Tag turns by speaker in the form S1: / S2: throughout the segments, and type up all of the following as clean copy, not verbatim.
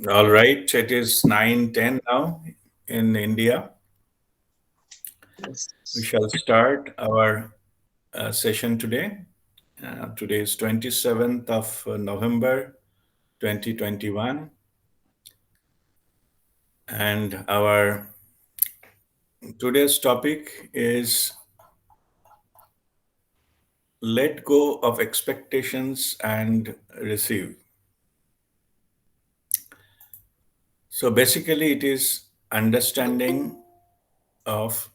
S1: All right, it is 9:10 now in India. We
S2: Yes.
S1: shall start our session today. Today is 27th of November 2021, and our today's topic is let go of expectations and receive. So basically, it is understanding of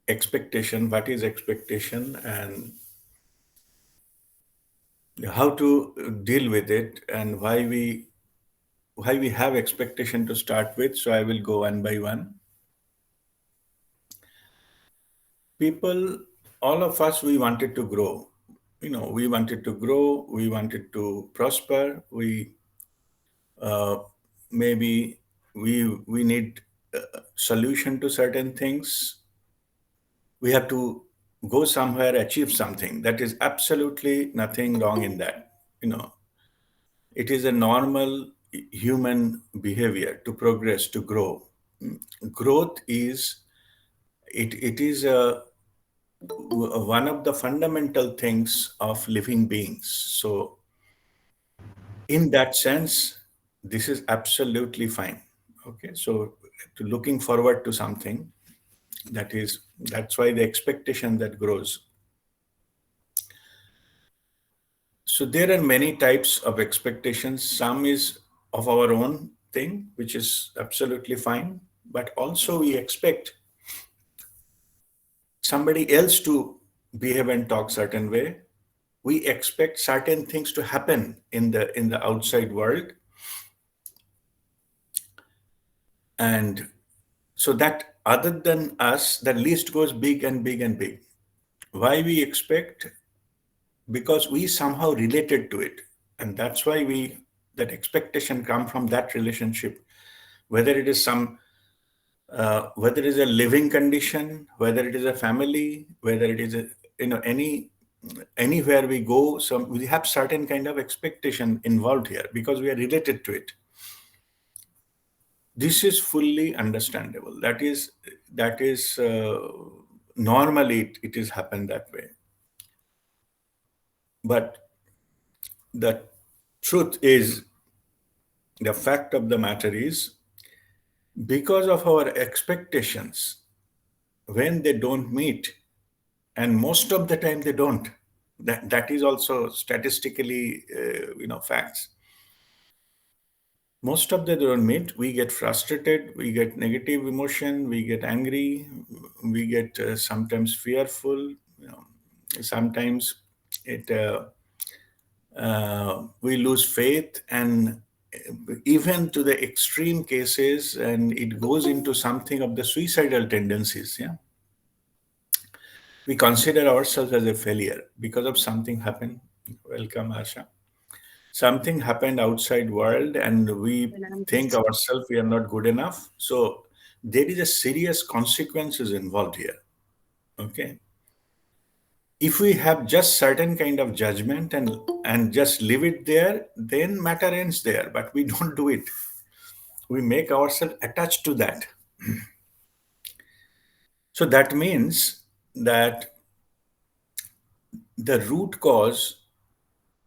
S1: expectation, what is expectation, and how to deal with it, and why we have expectation to start with. So I will go one by one. People, all of us, we wanted to grow. We wanted to grow. We wanted to prosper. We maybe we need solution to certain things. We have to go somewhere, achieve something. That is absolutely nothing wrong in that. You know, it is a normal human behavior to progress, to grow. Growth is it is one of the fundamental things of living beings. So, in that sense, this is absolutely fine. Okay, so looking forward to something that's why the expectation that grows. So there are many types of expectations. Some is of our own thing, which is absolutely fine, but also we expect somebody else to behave and talk certain way. We expect certain things to happen in the outside world, and so that other than us, the list goes big and big and big. Why we expect? Because we somehow related to it, and that's why we that expectation come from that relationship, whether it is whether it is a living condition, whether it is a family, whether it is a anywhere we go, some we have certain kind of expectation involved here because we are related to it. This is fully understandable. That is normally it is happened that way. But the truth is, the fact of the matter is, because of our expectations, when they don't meet, and most of the time they don't, that is also statistically facts. Most of the don't meet, we get frustrated, we get negative emotion, we get angry, we get sometimes fearful, sometimes it we lose faith, and even to the extreme cases, and it goes into something of the suicidal tendencies. Yeah, we consider ourselves as a failure because of something happened. Welcome, Asha. Something happened outside world, and we think ourselves we are not good enough. So there is a serious consequences involved here. Okay, if we have just certain kind of judgment and just leave it there, then matter ends there. But we don't do it. We make ourselves attached to that. So that means that the root cause,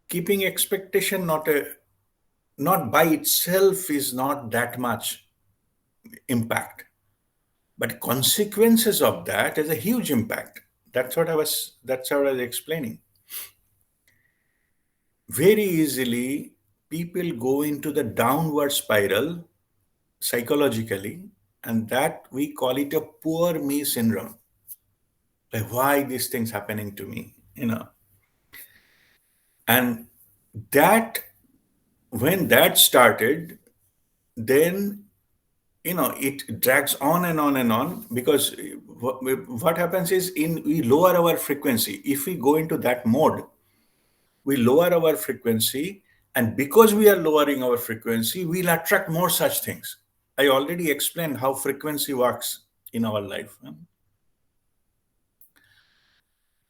S1: keeping expectation, not by itself is not that much impact, but consequences of that is a huge impact. That's what I was explaining. Very easily people go into the downward spiral psychologically, and that we call it a poor me syndrome. Like, why these things happening to me, and that when that started, then it drags on and on and on, because what happens is, in we lower our frequency. If we go into that mode, we lower our frequency, and because we are lowering our frequency, we'll attract more such things. I already explained how frequency works in our life.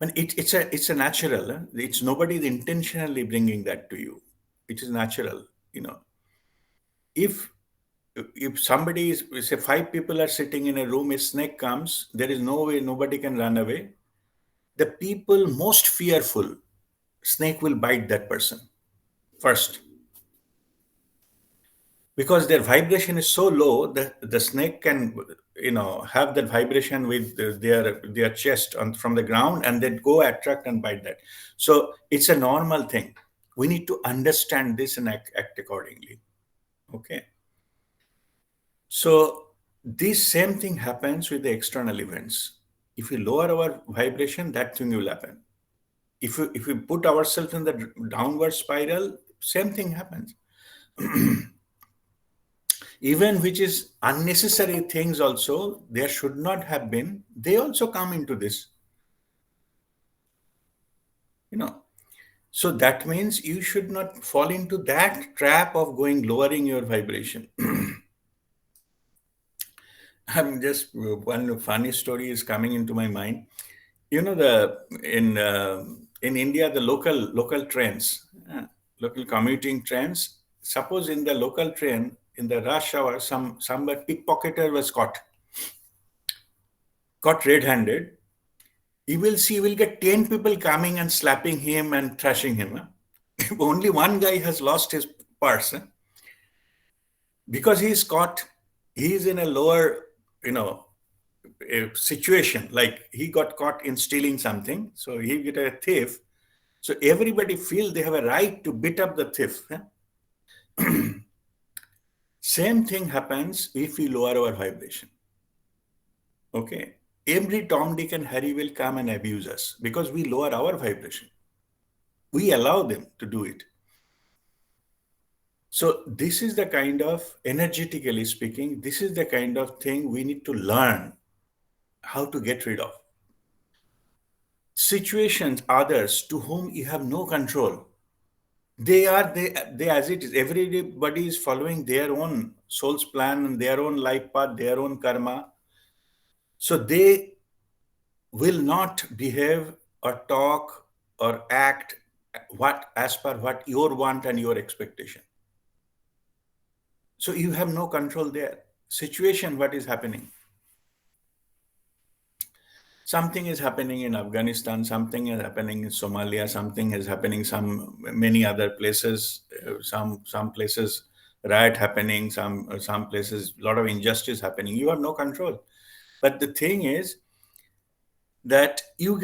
S1: And it's a natural. It's nobody is intentionally bringing that to you. It is natural, you know. if somebody is, say, five people are sitting in a room, a snake comes, there is no way, nobody can run away. The people most fearful, snake will bite that person first, because their vibration is so low that the snake can, have that vibration with their chest from the ground, and then go attract and bite that. So it's a normal thing. We need to understand this and act accordingly. Okay. So this same thing happens with the external events. If we lower our vibration, that thing will happen. If we put ourselves in the downward spiral, same thing happens. Even which is unnecessary things also, there should not have been, they also come into this. You know, so that means you should not fall into that trap of lowering your vibration. I'm just one funny story is coming into my mind. The in India, the local trains, local commuting trains. Suppose in the local train in the rush hour, some pickpocketer was caught red-handed. You will get 10 people coming and slapping him and thrashing him. If only one guy has lost his purse, because he's caught, he's in a lower, a situation, like he got caught in stealing something, so he get a thief. So everybody feel they have a right to beat up the thief. Same thing happens if we lower our vibration. Okay. Every Tom, Dick, and Harry will come and abuse us because we lower our vibration. We allow them to do it. So this is the kind of, energetically speaking, this is the kind of thing we need to learn how to get rid of. Situations, others to whom you have no control. They as it is. Everybody is following their own soul's plan and their own life path, their own karma. So they will not behave or talk or act as per what your want and your expectation. So you have no control there. Situation, what is happening? Something is happening in Afghanistan, something is happening in Somalia, something is happening many other places, some places riot happening, some places a lot of injustice happening. You have no control. But the thing is that you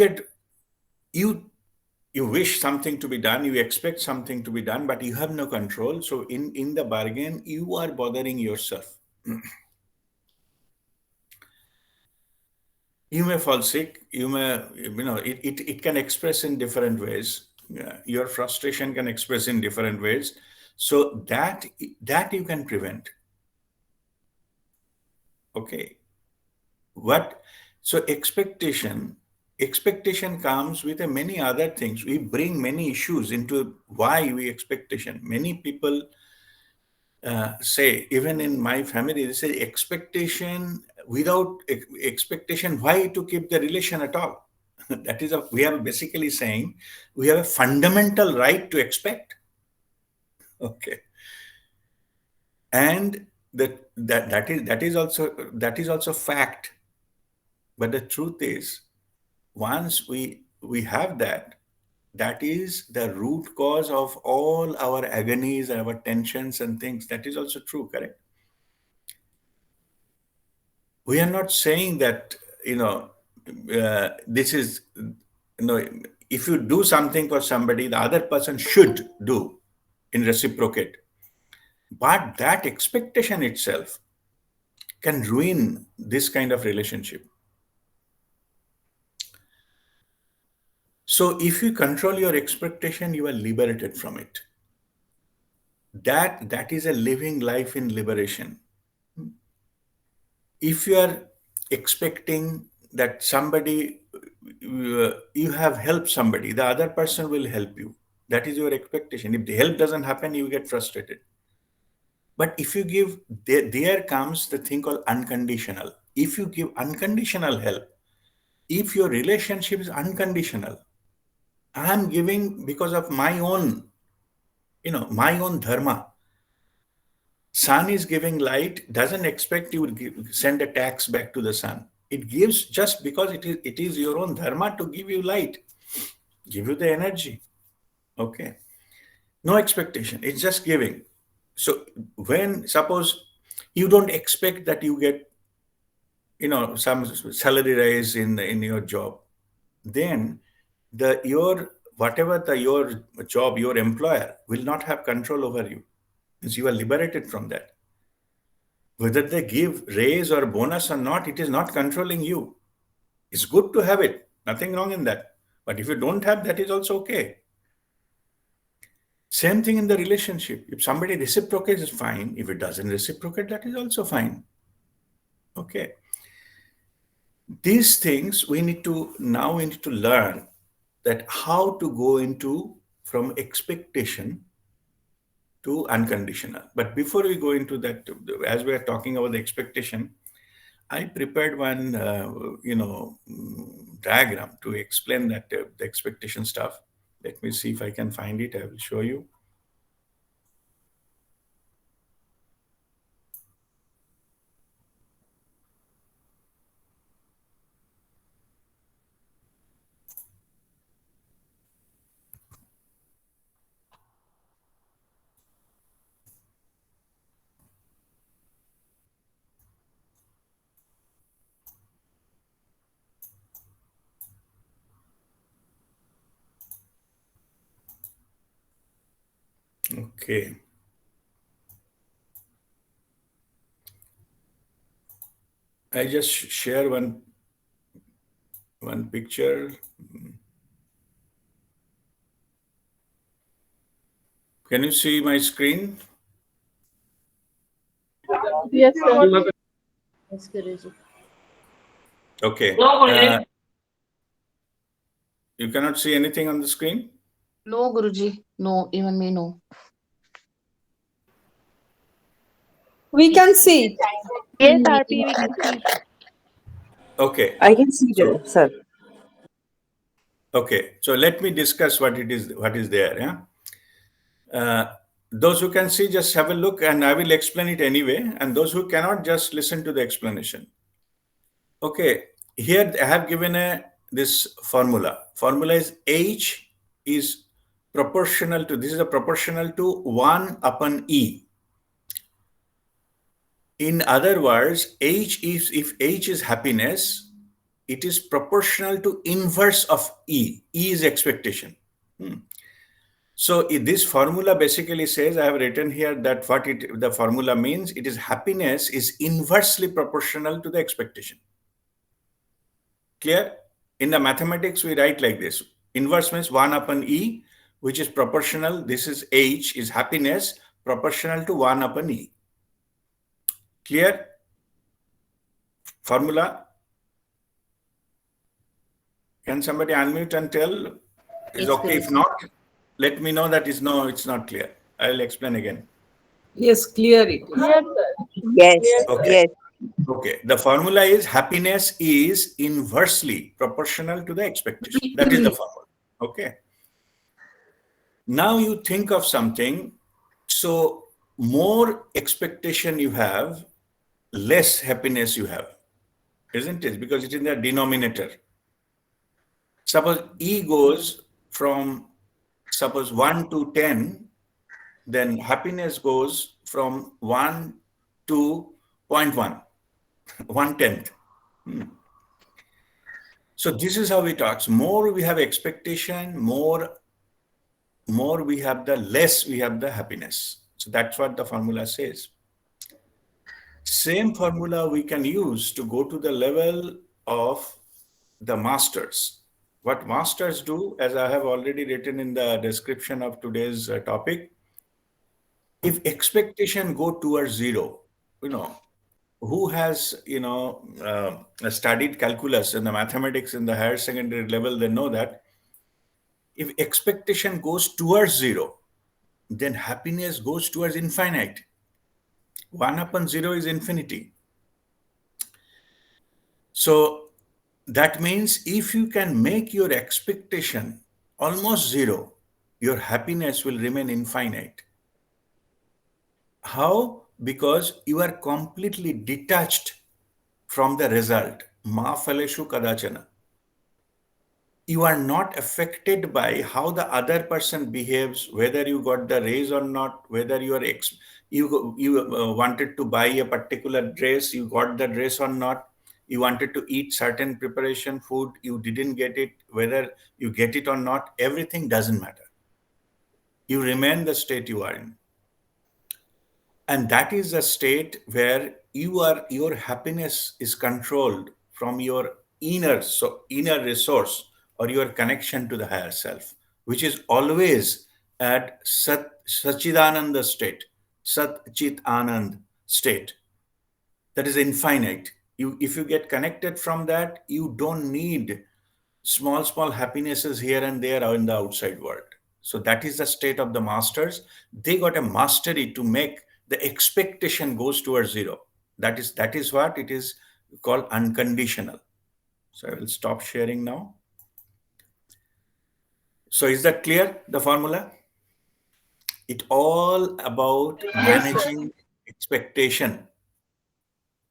S1: wish something to be done, you expect something to be done, but you have no control. So in the bargain, you are bothering yourself. You may fall sick, it can express in different ways. Your frustration can express in different ways. So that you can prevent. Okay. So expectation comes with many other things. We bring many issues into why we expectation. Many people say, even in my family, they say expectation, without expectation, why to keep the relation at all? We are basically saying we have a fundamental right to expect. Okay. And that is also fact. But the truth is, once we have that is the root cause of all our agonies, our tensions and things. That is also true, correct? We are not saying that, this is, if you do something for somebody, the other person should do in reciprocate. But that expectation itself can ruin this kind of relationship. So if you control your expectation, you are liberated from it. That is a living life in liberation. If you are expecting that somebody, you have helped somebody, the other person will help you. That is your expectation. If the help doesn't happen, you get frustrated. But if you give, there comes the thing called unconditional. If you give unconditional help, if your relationship is unconditional, I'm giving because of my own, my own dharma. Sun is giving light, doesn't expect you to send a tax back to the sun. It gives just because it is your own dharma to give you light, give you the energy. Okay. No expectation. It's just giving. So when suppose you don't expect that you get, some salary rise in your job, then your whatever your job, your employer will not have control over you. Means you are liberated from that. Whether they give raise or bonus or not, it is not controlling you. It's good to have it. Nothing wrong in that. But if you don't have, that is also okay. Same thing in the relationship. If somebody reciprocates, is fine. If it doesn't reciprocate, that is also fine. Okay. These things we need to learn that how to go into from expectation to unconditional. But before we go into that, as we are talking about the expectation, I prepared one, diagram to explain that the expectation stuff. Let me see if I can find it. I will show you. Okay. I just share one picture. Can you see my screen?
S2: Yes, sir.
S3: Yes, Guruji.
S1: Okay. You cannot see anything on the screen?
S3: No, Guruji. No, even me, no.
S2: We can see.
S4: Yes,
S3: In me,
S4: RP, we can see.
S1: Okay.
S5: I can see
S1: So,
S5: that, sir.
S1: okay. So let me discuss what is there. Yeah. Those who can see, just have a look, and I will explain it anyway. And those who cannot, just listen to the explanation. Okay. Here I have given this formula. Formula is H is proportional to, this is a proportional to 1 upon E. In other words, H is, if H is happiness, it is proportional to inverse of E. E is expectation. So this formula basically says, I have written here that the formula means, it is happiness is inversely proportional to the expectation. Clear? In the mathematics, we write like this. Inverse means 1 upon E, which is proportional. This is H, is happiness, proportional to 1 upon E. Clear? Formula? Can somebody unmute and tell? Is
S3: Yes,
S1: okay. If
S3: Guruji.
S1: not, let me know that it's not clear. I'll explain again.
S2: Yes, clear it is.
S4: Yes, sir.
S5: Yes,
S1: Okay.
S5: yes.
S1: Okay. The formula is happiness is inversely proportional to the expectation. That is the formula. Okay. Now you think of something. So more expectation you have, less happiness you have, isn't it? Because it's in the denominator. Suppose E goes from, suppose 1 to 10, then happiness goes from 1 to 0.1, 1/10. So this is how it talks. More we have expectation, more we have the less we have the happiness. So that's what the formula says. Same formula we can use to go to the level of the masters. What masters do, as I have already written in the description of today's topic, if expectation go towards zero, who has studied calculus and the mathematics in the higher secondary level, they know that if expectation goes towards zero, then happiness goes towards infinite. 1 upon 0 is infinity. So that means if you can make your expectation almost zero, your happiness will remain infinite. How? because you are completely detached from the result. Ma phaleshu kadachana. You are not affected by how the other person behaves, whether you got the raise or not, whether you are you wanted to buy a particular dress, you got the dress or not, you wanted to eat certain preparation food, you didn't get it, whether you get it or not, everything doesn't matter. You remain the state you are in. And that is a state where your happiness is controlled from your inner resource, or your connection to the higher self, which is always at Sachidananda state, Sat Chit Anand state, that is infinite. If you get connected from that, you don't need small happinesses here and there or in the outside world. So that is the state of the masters. They got a mastery to make the expectation goes towards zero. That is what it is called unconditional. So I will stop sharing now. So is that clear, the formula? It all about
S2: Yes, sir.
S1: managing expectation.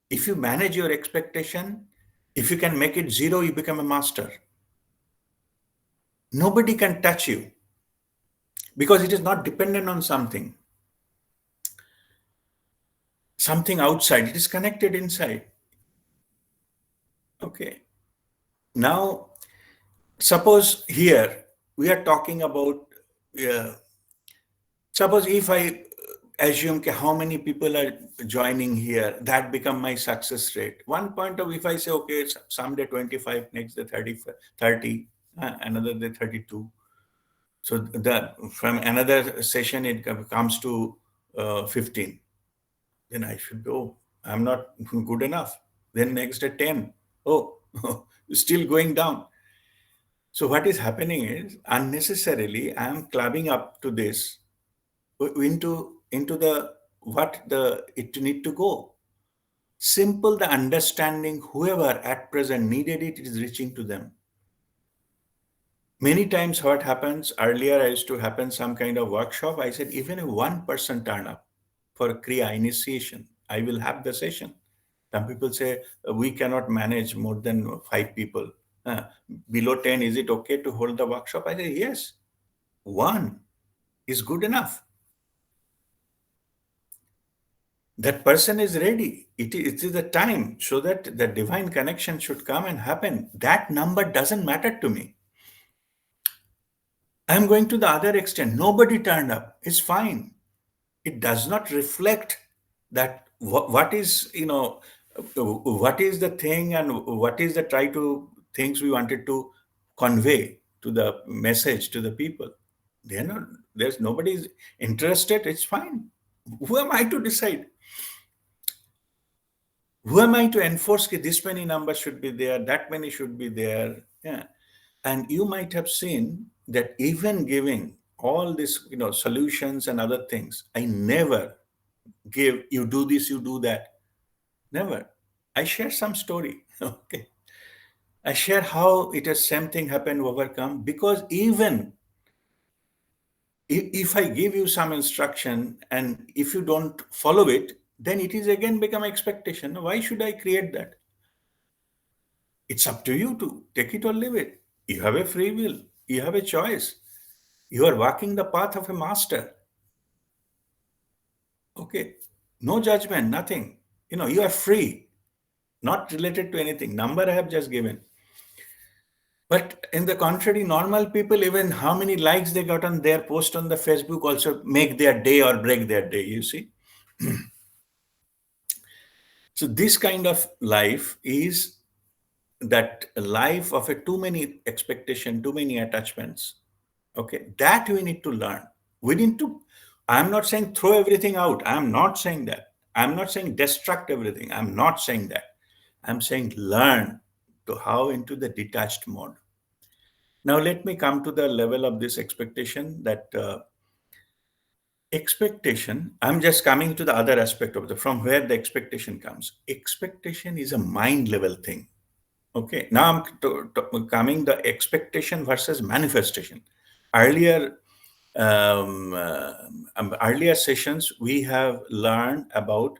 S1: If you manage your expectation, if you can make it zero, you become a master. Nobody can touch you because it is not dependent on something outside. It is connected inside. Okay. Now, suppose here we are talking about, uh, suppose if I assume how many people are joining here, that become my success rate. One point of, if I say, okay, someday 25, next day 30, another day 32. So from another session, it comes to 15. Then I should go. I'm not good enough. Then next day 10. Oh, still going down. So what is happening is unnecessarily I am clubbing up to this into the what the it need to go. Simple the understanding, whoever at present needed it is reaching to them. Many times what happens, earlier I used to happen some kind of workshop. I said, even if one person turn up for Kriya initiation, I will have the session. Some people say, we cannot manage more than 5 people. Uh, Below 10, is it okay to hold the workshop? I say, yes, one is good enough. That person is ready. It is the time so that the divine connection should come and happen. That number doesn't matter to me. I'm going to the other extent. Nobody turned up. It's fine. It does not reflect that what is, what is the thing and what is the try to things we wanted to convey to the message to the people. They're not, there's nobody's interested. It's fine. Who am I to decide? Who am I to enforce that this many numbers should be there, that many should be there? Yeah. And you might have seen that even giving all these, solutions and other things, I never give, you do this, you do that. Never. I share some story. Okay. I share how it has same thing happened, overcome, because even if I give you some instruction and if you don't follow it, then it is again become expectation. Why should I create that? It's up to you to take it or leave it. You have a free will. You have a choice. You are walking the path of a master. Okay. No judgment, nothing. You are free, not related to anything. Number I have just given. But in the contrary, normal people, even how many likes they got on their post on the Facebook also make their day or break their day, you see. So this kind of life is that life of a too many expectation, too many attachments. Okay, that we need to learn. We need to, I'm not saying throw everything out. I'm not saying that. I'm not saying destruct everything. I'm not saying that. I'm saying learn to how into the detached mode. Now, let me come to the level of this expectation that expectation, I'm just coming to the other aspect of from where the expectation comes. Expectation is a mind level thing. Okay, now I'm coming the expectation versus manifestation. Earlier, Earlier sessions, we have learned about,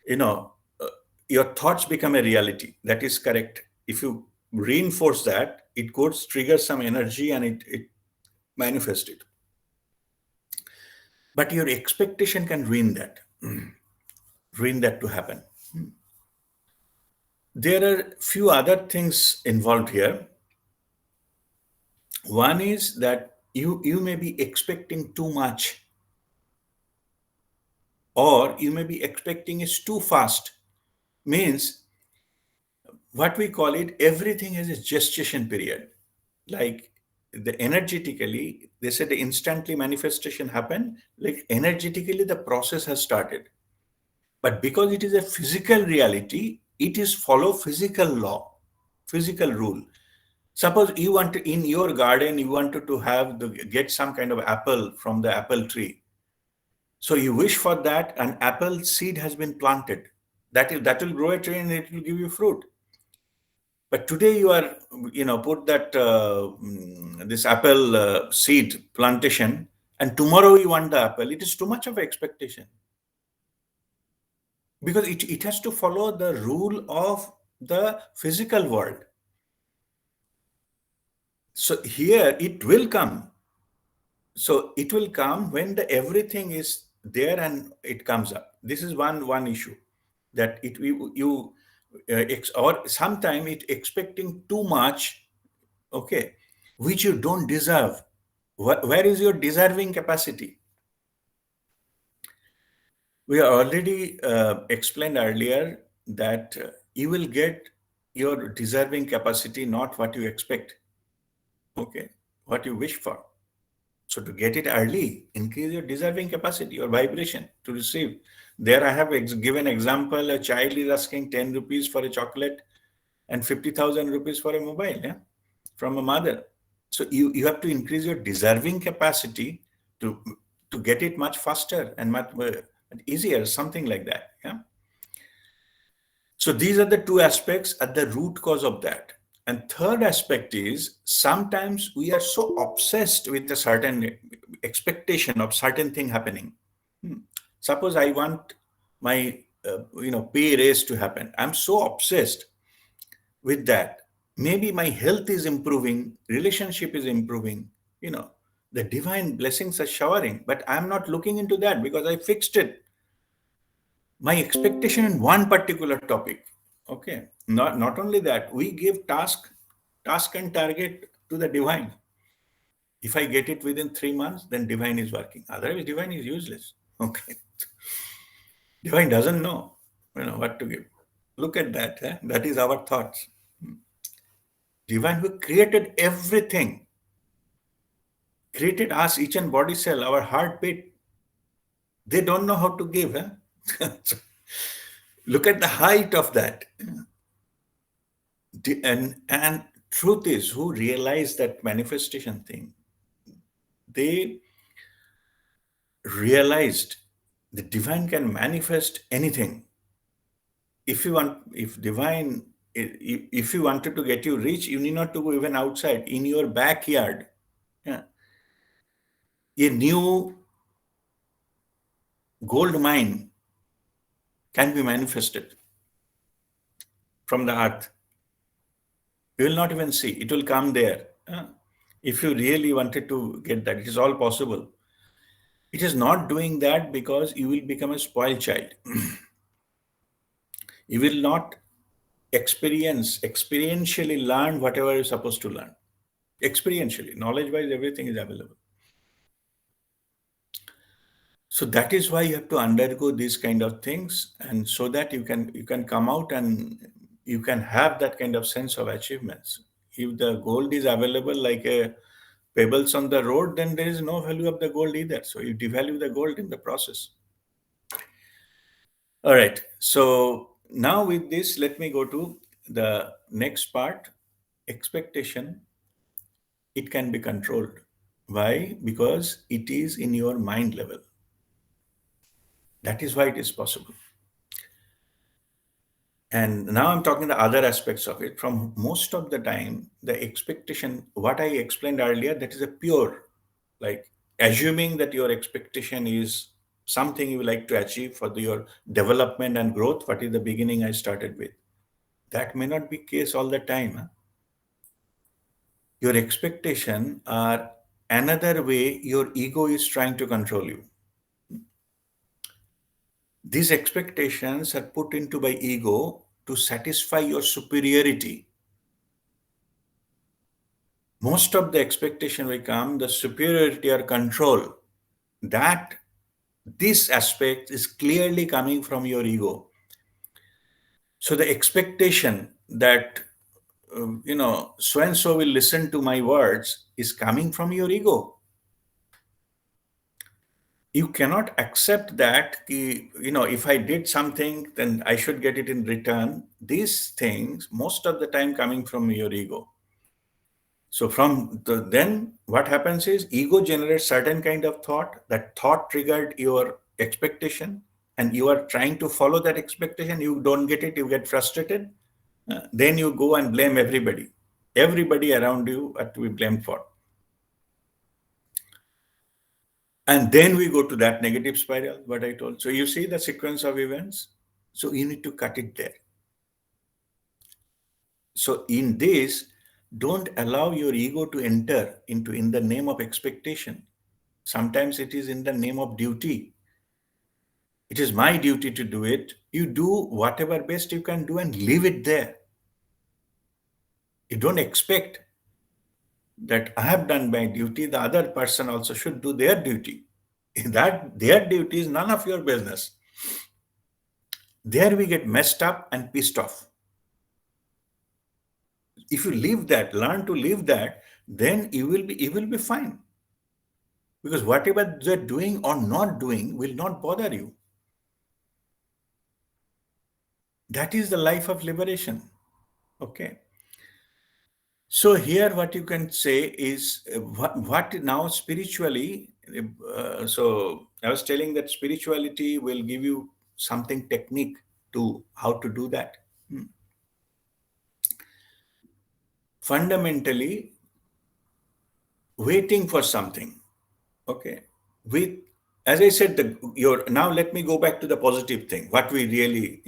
S1: you know, uh, your thoughts become a reality. That is correct. If you reinforce that, it could trigger some energy and it manifests it. But your expectation can ruin that, ruin that to happen. There are few other things involved here. One is that you may be expecting too much, or you may be expecting is too fast. Means what we call it, everything has a gestation period. Like the energetically, they said the instantly manifestation happen, like energetically the process has started. But because it is a physical reality, it is follow physical law, physical rule. Suppose you want to, in your garden, you wanted to have get some kind of apple from the apple tree. So you wish for that, an apple seed has been planted. That will grow a tree and it will give you fruit. But today you are, put that this apple seed plantation, and tomorrow you want the apple. It is too much of expectation, because it has to follow the rule of the physical world. So here it will come. So it will come when the everything is there and it comes up. This is one issue, that or sometime it expecting too much, okay, which you don't deserve. Where is your deserving capacity? We already explained earlier that you will get your deserving capacity, not what you expect, okay, what you wish for. So to get it early, increase your deserving capacity, your vibration to receive. There I have given example, a child is asking 10 rupees for a chocolate and 50,000 rupees for a mobile, yeah, from a mother. So you have to increase your deserving capacity to get it much faster and much easier, something like that. Yeah. So these are the two aspects at the root cause of that. And third aspect is sometimes we are so obsessed with a certain expectation of certain thing happening. Suppose I want my pay raise to happen. I'm so obsessed with that. Maybe my health is improving, relationship is improving, the divine blessings are showering, but I'm not looking into that because I fixed it. My expectation in one particular topic. Okay. Not only that, we give task and target to the divine. If I get it within 3 months, then divine is working. Otherwise, divine is useless. Okay. Divine doesn't know, what to give. Look at that. That is our thoughts. Divine who created everything, created us, each and body cell, our heartbeat. They don't know how to give. Look at the height of that. And truth is, who realize that manifestation thing, they realized the divine can manifest anything. If divine, if you wanted to get you rich, you need not to go even outside. In your backyard, yeah, a new gold mine can be manifested from the earth. You will not even see. It will come there. If you really wanted to get that, it is all possible. It is not doing that because you will become a spoiled child. You will not experientially learn whatever you're supposed to learn. Experientially, knowledge-wise, everything is available. So that is why you have to undergo these kind of things, and so that you can come out and you can have that kind of sense of achievements. If the gold is available like a pebbles on the road, then there is no value of the gold either. So you devalue the gold in the process. All right. So now with this, let me go to the next part. Expectation. It can be controlled. Why? Because it is in your mind level. That is why it is possible. And now I'm talking the other aspects of it. From most of the time, the expectation, what I explained earlier, that is a pure, like assuming that your expectation is something you like to achieve for your development and growth, what is the beginning I started with. That may not be case all the time. Huh? Your expectation are another way your ego is trying to control you. These expectations are put into by ego to satisfy your superiority. Most of the expectation will come the superiority or control. That this aspect is clearly coming from your ego. So the expectation that so and so will listen to my words is coming from your ego. You cannot accept that if I did something then I should get it in return. These things most of the time coming from your ego. So then what happens is ego generates certain kind of thought. That thought triggered your expectation and you are trying to follow that expectation. You don't get it, you get frustrated. Then you go and blame everybody. Everybody around you are to be blamed for. And then we go to that negative spiral, what I told. So you see the sequence of events. So you need to cut it there. So in this, don't allow your ego to enter into in the name of expectation. Sometimes it is in the name of duty. It is my duty to do it. You do whatever best you can do and leave it there. You don't expect that I have done my duty, the other person also should do their duty. That their duty is none of your business. There we get messed up and pissed off. If you leave that, learn to leave that, then you will be fine. Because whatever they're doing or not doing will not bother you. That is the life of liberation. Okay. So here what you can say is what now spiritually, so I was telling that spirituality will give you something technique to how to do that. Fundamentally, waiting for something. Okay. With, as I said, now let me go back to the positive thing. What we really,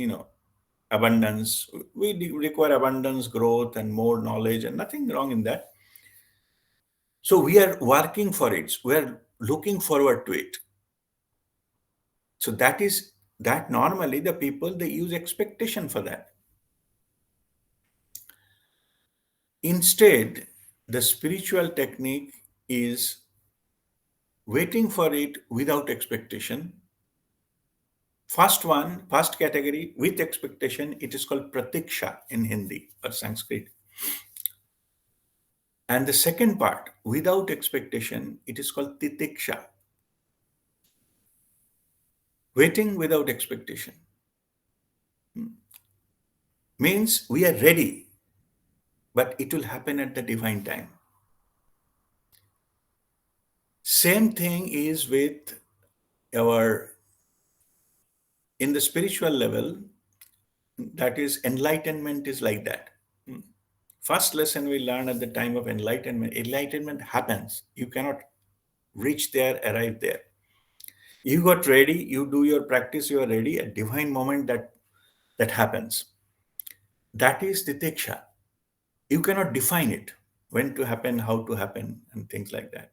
S1: abundance, we require abundance, growth, and more knowledge, and nothing wrong in that. So we are working for it. We are looking forward to it. So that normally the people, they use expectation for that. Instead, the spiritual technique is waiting for it without expectation. First category with expectation, it is called pratiksha in Hindi or Sanskrit. And the second part, without expectation, it is called titiksha. Waiting without expectation means we are ready, but it will happen at the divine time. Same thing is with in the spiritual level, that is enlightenment is like that. First lesson we learn at the time of enlightenment happens. You cannot reach there, arrive there. You got ready, you do your practice, you are ready, a divine moment that happens. That is titiksha. You cannot define it, when to happen, how to happen, and things like that.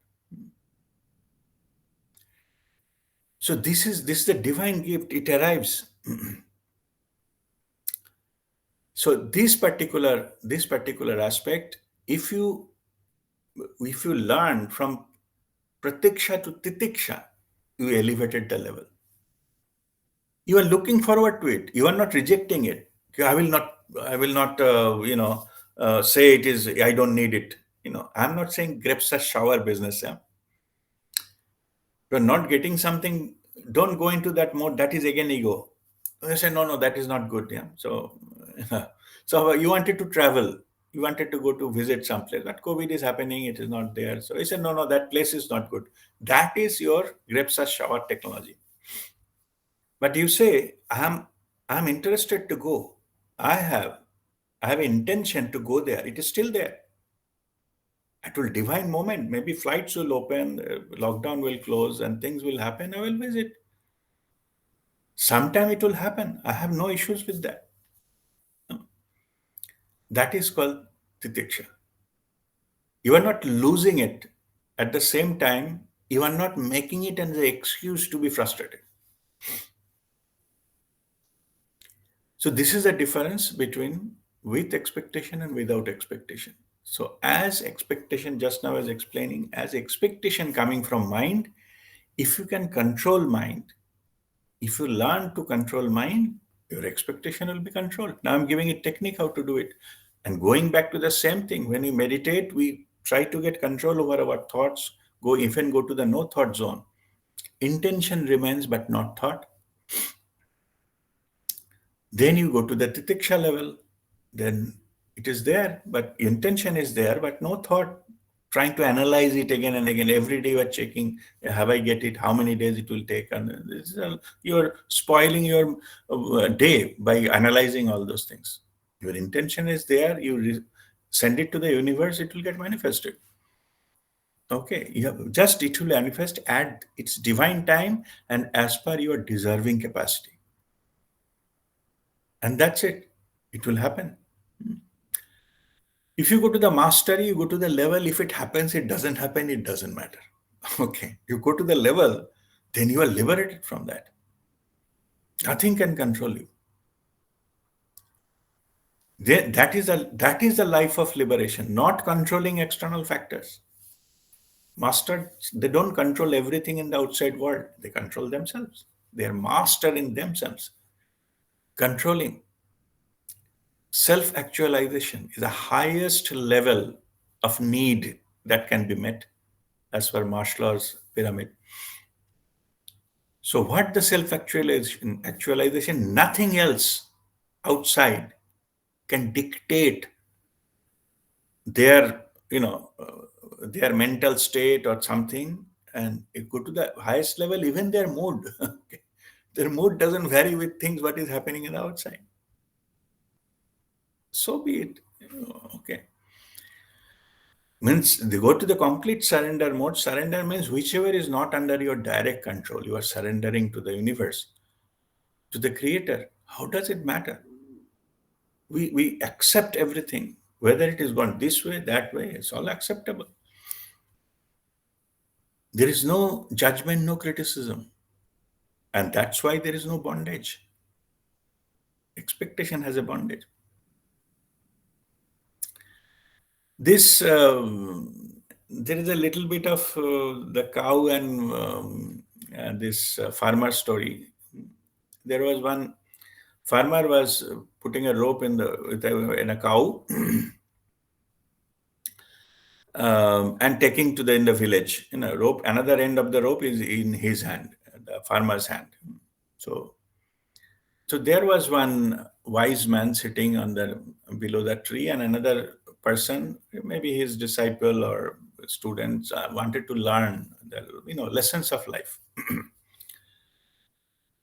S1: So this is the divine gift, it arrives. So this particular aspect, if you learn from pratiksha to titiksha, you elevated the level. You are looking forward to it. You are not rejecting it. I will not say it is, I don't need it. I'm not saying grapes are shower business. Yeah? You're not getting something, don't go into that mode. That is again ego. I say, no, that is not good. Yeah. So, so you wanted to travel. You wanted to go to visit some place, but COVID is happening. It is not there. So I said, no, that place is not good. That is your grapes are shower technology. But you say, I'm interested to go. I have intention to go there. It is still there. It will divine moment. Maybe flights will open, lockdown will close, and things will happen. I will visit. Sometime it will happen. I have no issues with that. That is called titiksha. You are not losing it. At the same time, you are not making it as an excuse to be frustrated. So this is the difference between with expectation and without expectation. So as expectation, just now I was explaining, as expectation coming from mind, if you can control mind, if you learn to control mind, your expectation will be controlled. Now I'm giving a technique how to do it. And going back to the same thing, when we meditate, we try to get control over our thoughts, even go to the no thought zone. Intention remains but not thought. Then you go to the titiksha level, then it is there, but intention is there, but no thought. Trying to analyze it again and again. Every day you are checking, have I get it? How many days it will take? And you're spoiling your day by analyzing all those things. Your intention is there. You send it to the universe, it will get manifested. Okay, just it will manifest at its divine time and as per your deserving capacity. And that's it. It will happen. If you go to the mastery, you go to the level, if it happens, it doesn't happen, it doesn't matter. Okay. You go to the level, then you are liberated from that. Nothing can control you. That is the life of liberation, not controlling external factors. Masters, they don't control everything in the outside world. They control themselves. They are master in themselves. Controlling. Self-actualization is the highest level of need that can be met as per Maslow's pyramid. So what the self-actualization, nothing else outside can dictate their, their mental state or something. And you go to the highest level, even their mood. Okay. Their mood doesn't vary with things what is happening in the outside. So be it. Okay. Means they go to the complete surrender mode. Surrender means whichever is not under your direct control, you are surrendering to the universe, to the creator. How does it matter? We accept everything, whether it is gone this way, that way, it's all acceptable. There is no judgment, no criticism. And that's why there is no bondage. Expectation has a bondage. This there is a little bit of the cow and this farmer story. There was one farmer was putting a rope in a cow and taking to in the village. Rope. Another end of the rope is in his hand, the farmer's hand. So there was one wise man sitting below the tree, and another person, maybe his disciple or students, wanted to learn the lessons of life.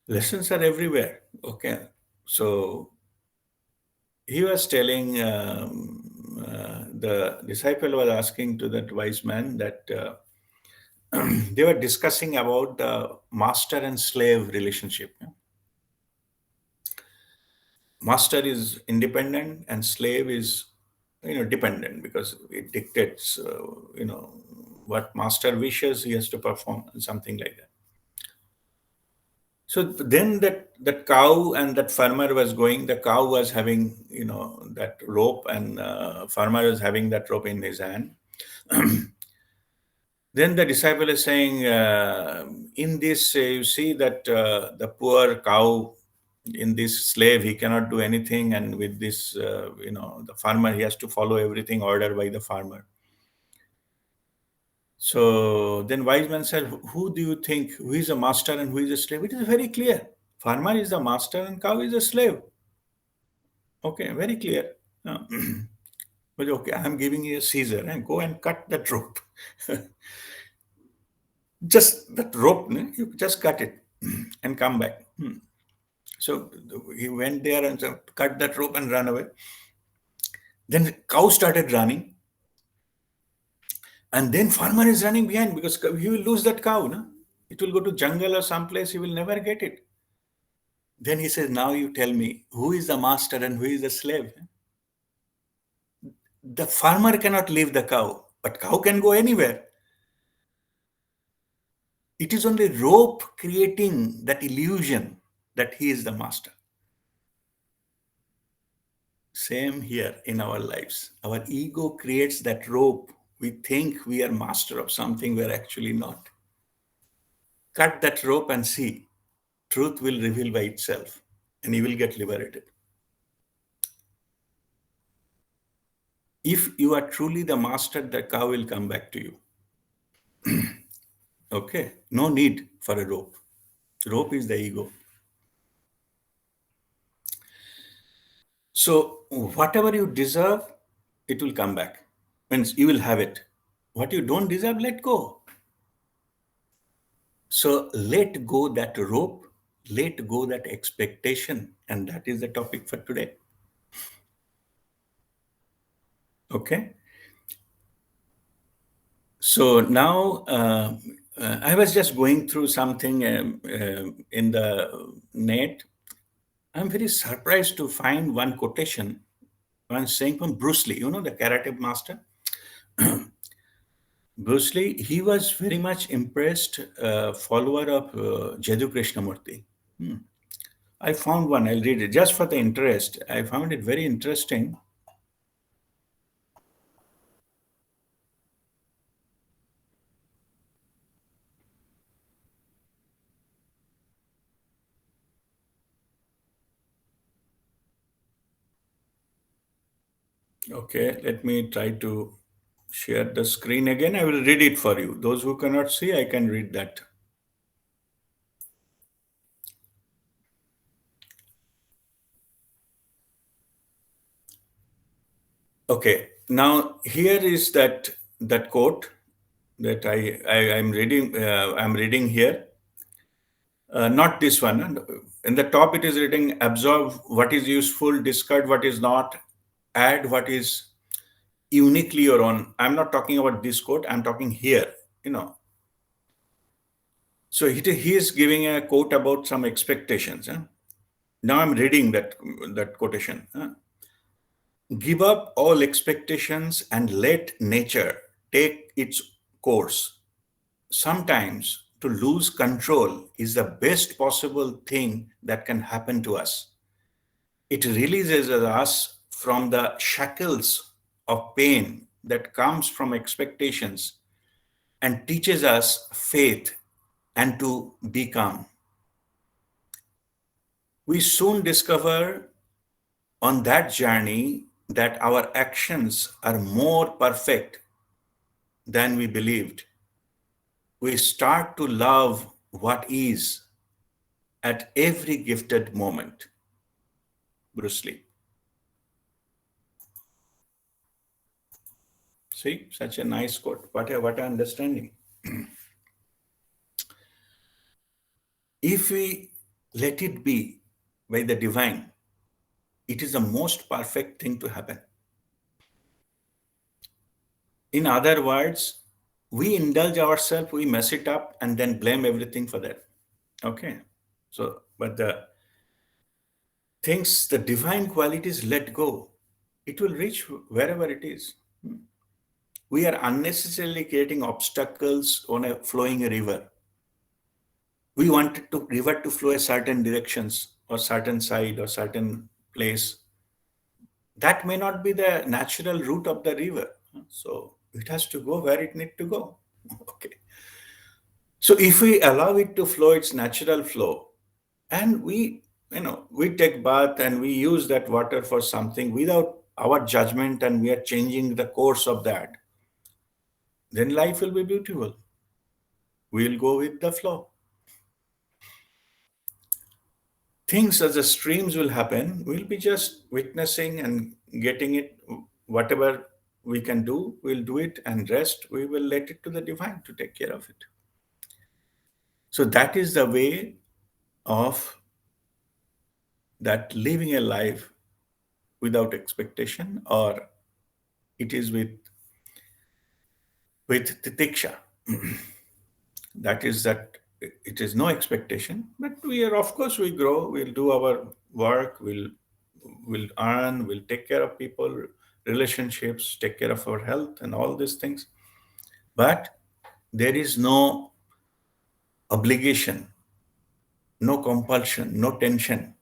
S1: Lessons are everywhere. Okay, so he was telling the disciple was asking to that wise man that they were discussing about the master and slave relationship. Master is independent and slave is dependent, because it dictates what master wishes he has to perform, and something like that. So then that cow and that farmer was going. The cow was having that rope, and farmer was having that rope in his hand. Then the disciple is saying, in this, you see that the poor cow, in this slave, he cannot do anything. And with this, the farmer, he has to follow everything ordered by the farmer. So then wise man said, who do you think, who is a master and who is a slave? It is very clear. Farmer is the master and cow is a slave. Okay, very clear. But okay, I'm giving you a scissor and go and cut that rope. Just that rope, you just cut it and come back. So he went there and cut that rope and ran away. Then the cow started running. And then farmer is running behind because he will lose that cow. No? It will go to jungle or someplace, he will never get it. Then he says, now you tell me, who is the master and who is the slave? The farmer cannot leave the cow, but cow can go anywhere. It is only rope creating that illusion that he is the master. Same here in our lives. Our ego creates that rope. We think we are master of something we are actually not. Cut that rope and see. Truth will reveal by itself and you will get liberated. If you are truly the master, the cow will come back to you. Okay, no need for a rope. Rope is the ego. So whatever you deserve, it will come back. Means you will have it. What you don't deserve, let go. So let go that rope, let go that expectation, and that is the topic for today. Okay. So now I was just going through something in the net. I'm very surprised to find one quotation, one saying from Bruce Lee, you know, the karate master. Bruce Lee, he was very much impressed follower of Jadu Krishnamurti. I found one, I'll read it just for the interest. I found it very interesting. Okay, let me try to share the screen again. I will read it for you. Those who cannot see, I can read that. Okay, now here is that quote that I'm reading. I'm reading here. Not this one. In the top, it is written: absorb what is useful, discard what is not, add what is uniquely your own. I'm not talking about this quote. I'm talking here. You know. So he is giving a quote about some expectations. Huh? Now I'm reading that quotation. Huh? Give up all expectations and let nature take its course. Sometimes to lose control is the best possible thing that can happen to us. It releases us from the shackles of pain that comes from expectations and teaches us faith and to be calm. We soon discover on that journey that our actions are more perfect than we believed. We start to love what is at every gifted moment. Bruce Lee. See, such a nice quote. What a understanding. If we let it be by the divine, it is the most perfect thing to happen. In other words, we indulge ourselves, we mess it up, and then blame everything for that. Okay. So, but the things, the divine qualities, let go. It will reach wherever it is. We are unnecessarily creating obstacles on a flowing river. We wanted to river to flow a certain directions or certain side or certain place. That may not be the natural route of the river. So it has to go where it needs to go. Okay. So if we allow it to flow its natural flow, and we take bath and we use that water for something without our judgment and we are changing the course of that, then life will be beautiful. We'll go with the flow. Things as the streams will happen, we'll be just witnessing and getting it. Whatever we can do, we'll do it, and rest, we will let it to the divine to take care of it. So that is the way of that living a life without expectation, or it is with with titiksha. That is that it is no expectation, but we are, of course, we grow, we'll do our work, we'll earn, we'll take care of people, relationships, take care of our health and all these things. But there is no obligation, no compulsion, no tension.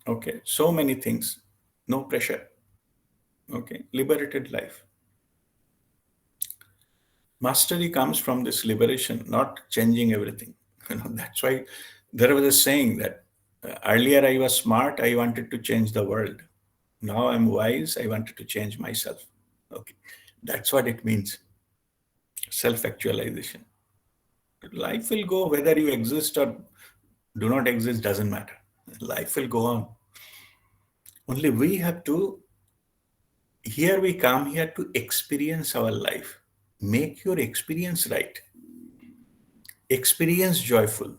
S1: Okay, so many things, no pressure. Okay, liberated life. Mastery comes from this liberation, not changing everything. That's why there was a saying that earlier I was smart, I wanted to change the world. Now I'm wise, I wanted to change myself. Okay, that's what it means. Self-actualization. Life will go whether you exist or do not exist, doesn't matter. Life will go on. Only we have to, here we come here to experience our life. Make your experience right. Experience joyful.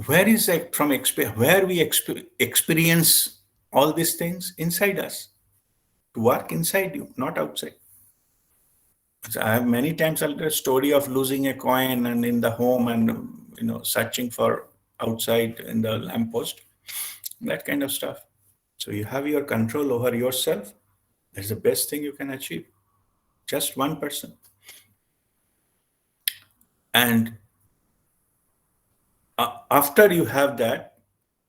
S1: Where is that from? Where we experience all these things inside us, to work inside you, not outside. So I have many times heard a story of losing a coin and in the home and searching for outside in the lamppost, that kind of stuff. So you have your control over yourself. That's the best thing you can achieve. Just one person. And after you have that,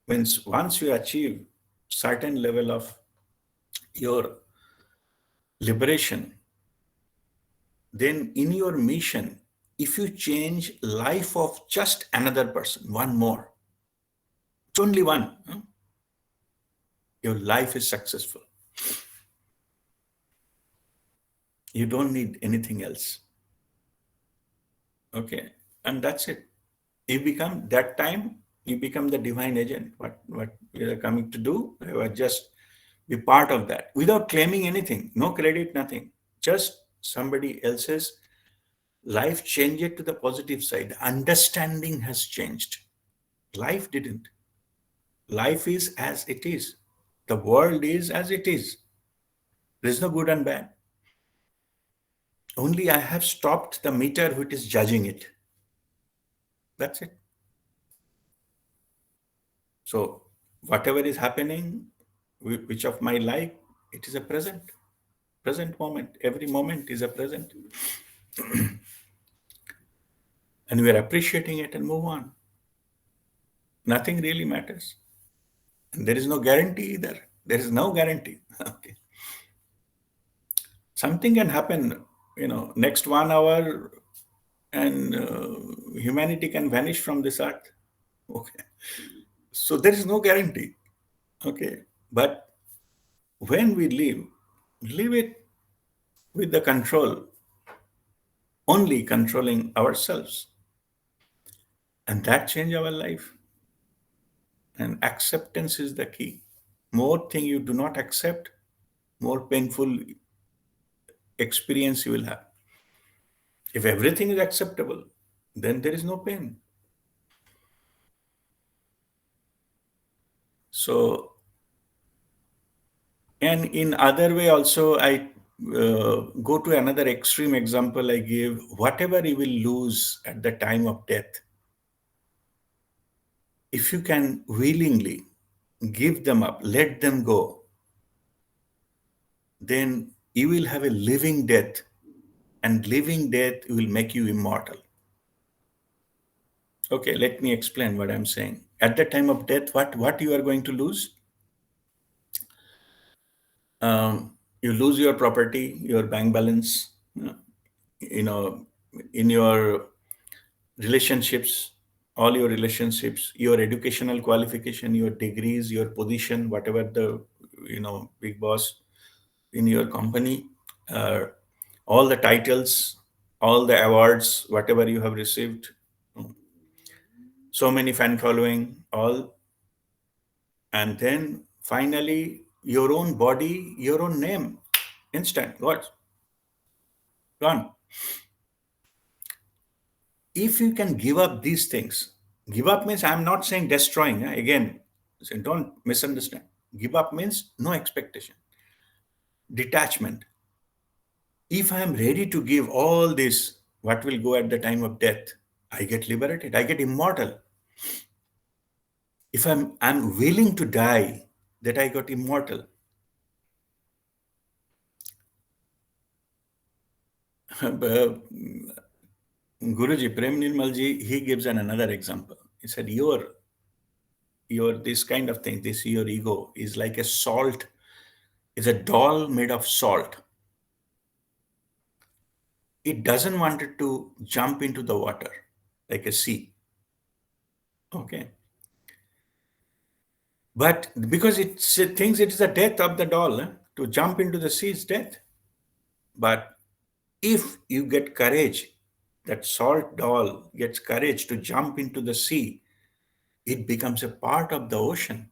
S1: means once you achieve certain level of your liberation, then in your mission, if you change life of just another person, one more, it's only one, your life is successful. You don't need anything else. Okay, and that's it. You become, that time, you become the divine agent. What we are coming to do, you are just be part of that without claiming anything, no credit, nothing. Just somebody else's life change it to the positive side. Understanding has changed. Life didn't. Life is as it is. The world is as it is. There's no good and bad. Only I have stopped the meter which is judging it. That's it. So whatever is happening, which of my life, it is a present moment. Every moment is a present. And we are appreciating it and move on. Nothing really matters. And there is no guarantee either. There is no guarantee. Okay. Something can happen, next 1 hour, and humanity can vanish from this earth. Okay. So there is no guarantee. Okay. But when we live it with the control, only controlling ourselves. And that change our life. And acceptance is the key. More thing you do not accept, more painful experience you will have. If everything is acceptable, then there is no pain. So, and in other way also, I go to another extreme example I give. Whatever you will lose at the time of death, if you can willingly give them up, let them go, then you will have a living death, and living death will make you immortal. Okay, let me explain what I'm saying. At the time of death, what you are going to lose? You lose your property, your bank balance, you know, in your relationships, all your relationships, your educational qualification, your degrees, your position, whatever the, big boss in your company, all the titles, all the awards, whatever you have received, so many fan following, all. And then finally, your own body, your own name, instant, what? Gone. If you can give up these things, give up means I'm not saying destroying. Again, don't misunderstand. Give up means no expectation. detachment. If I am ready to give all this, what will go at the time of death, I get liberated, I get immortal. If I'm willing to die, that I got immortal. Guruji, Prem Nirmalji, he gives another example. He said, your this kind of thing, this your ego is like a salt, is a doll made of salt. It doesn't want it to jump into the water like a sea. Okay. But because it thinks it is the death of the doll, to jump into the sea is death. But if you get courage, that salt doll gets courage to jump into the sea, it becomes a part of the ocean.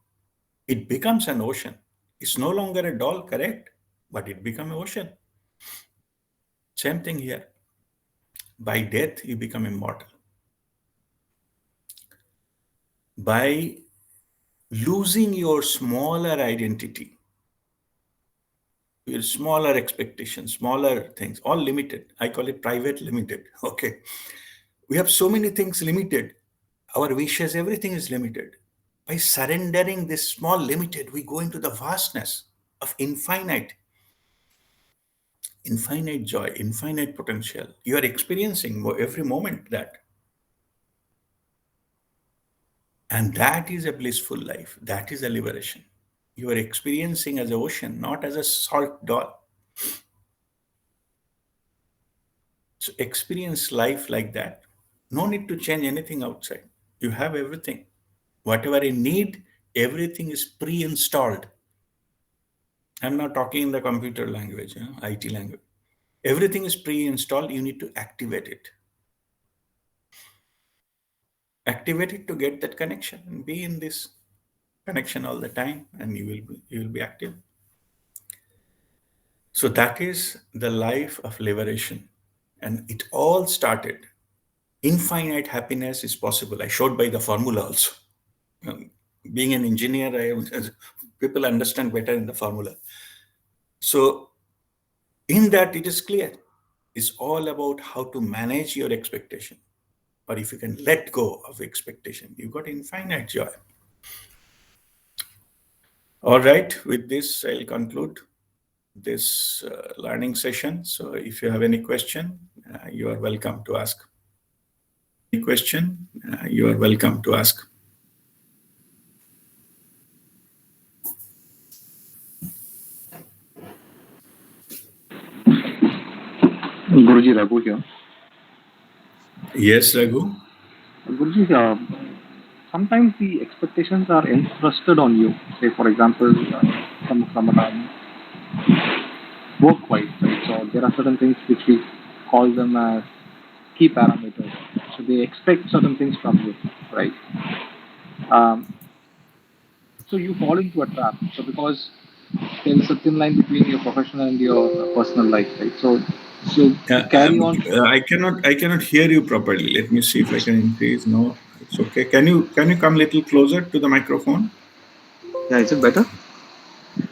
S1: It becomes an ocean. It's no longer a doll, correct? But it becomes an ocean. Same thing here. By death, you become immortal. By losing your smaller identity, your smaller expectations, smaller things, all limited. I call it private limited. Okay. We have so many things limited. Our wishes, everything is limited. By surrendering this small limited, we go into the vastness of infinite joy, infinite potential. You are experiencing every moment that. And that is a blissful life. That is a liberation. You are experiencing as an ocean, not as a salt doll. So experience life like that. No need to change anything outside. You have everything. Whatever you need, everything is pre-installed. I'm not talking in the computer language, IT language. Everything is pre-installed. You need to activate it. Activate it to get that connection and be in this connection all the time, and you will be active. So that is the life of liberation. And it all started. Infinite happiness is possible. I showed by the formula also. Being an engineer, people understand better in the formula. So in that, it is clear. It's all about how to manage your expectation. Or if you can let go of expectation, you've got infinite joy. All right, with this, I'll conclude this learning session. So if you have any question, you are welcome to ask. Any question, you are welcome to ask.
S4: Guruji, Raghu here.
S1: Yes, Raghu.
S4: Guruji, sometimes the expectations are entrusted on you. Say, for example, from work-wise, right? So there are certain things which we call them as key parameters. So they expect certain things from you, right? So you fall into a trap. So because there is a thin line between your professional and your personal life, right? So carry on.
S1: I cannot hear you properly. Let me see if I can increase. No, it's okay. Can you come a little closer to the microphone?
S4: Yeah, is it better?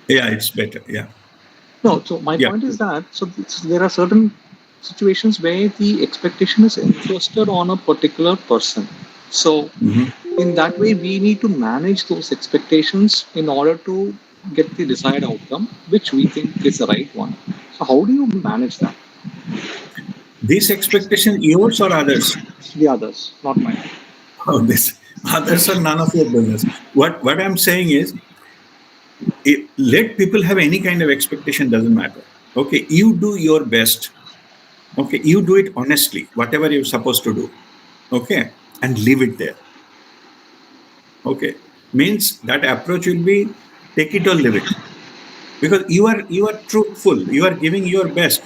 S1: Yeah, it's better. Yeah.
S4: No, so my point is that there are certain situations where the expectation is entrusted on a particular person. So in that way, we need to manage those expectations in order to get the desired outcome, which we think is the right one. So how do you manage that?
S1: This expectation, yours or others?
S4: The others, not mine.
S1: Oh, this others are none of your business. What I'm saying is, let people have any kind of expectation, doesn't matter. Okay, you do your best. Okay, you do it honestly, whatever you're supposed to do. Okay, and leave it there. Okay, means that approach will be take it or leave it, because you are truthful. You are giving your best.